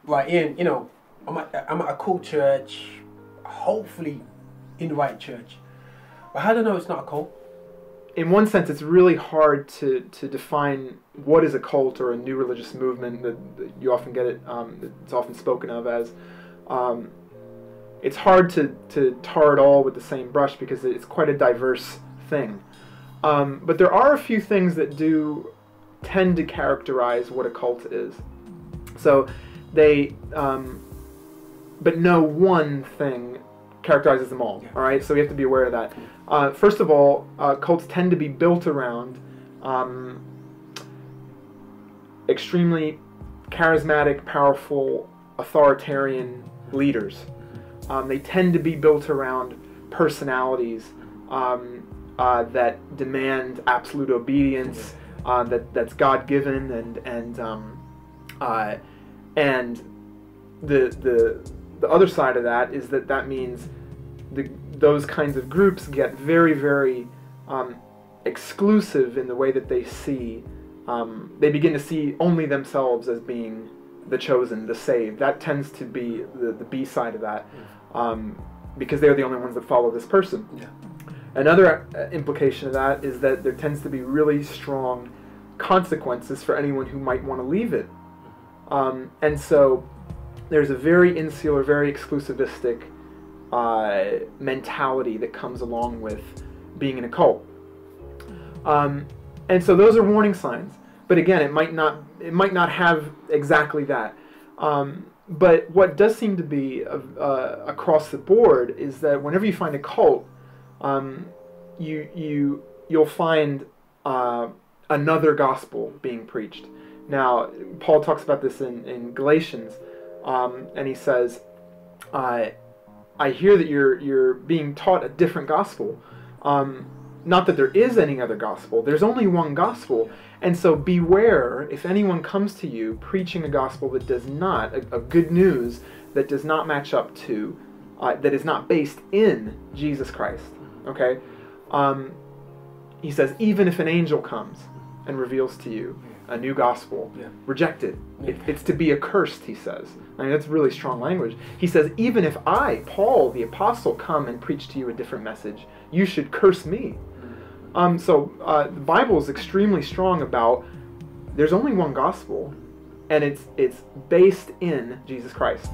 right, Ian, you know, I'm at a cool church, hopefully in the right church. But how do I know it's not a cult? In one sense, it's really hard to define what is a cult or a new religious movement that you often get it, it's often spoken of as. It's hard to tar it all with the same brush because it's quite a diverse thing. But there are a few things that do tend to characterize what a cult is. So they, but no one thing characterizes them all. All right, so we have to be aware of that. First of all, cults tend to be built around extremely charismatic, powerful, authoritarian leaders. They tend to be built around personalities that demand absolute obedience, that's God-given, and the other side of that is that means those kinds of groups get very, very exclusive in the way that they see. They begin to see only themselves as being the chosen, the saved. That tends to be the B side of that, because they're the only ones that follow this person. Yeah. Another implication of that is that there tends to be really strong consequences for anyone who might want to leave it. And so there's a very insular, very exclusivistic mentality that comes along with being in a cult. And so those are warning signs. But again, it might not have exactly that. But what does seem to be across the board is that whenever you find a cult, you'll find another gospel being preached. Now, Paul talks about this in Galatians, and he says, "I hear that you're being taught a different gospel. Not that there is any other gospel. There's only one gospel. And so beware if anyone comes to you preaching a gospel that does not, a good news that does not match up to, that is not based in Jesus Christ." Okay? He says, even if an angel comes and reveals to you a new gospel, reject it. It's to be accursed, he says. I mean, that's really strong language. He says, even if I, Paul, the apostle, come and preach to you a different message, you should curse me. So the Bible is extremely strong about there's only one gospel, and it's based in Jesus Christ.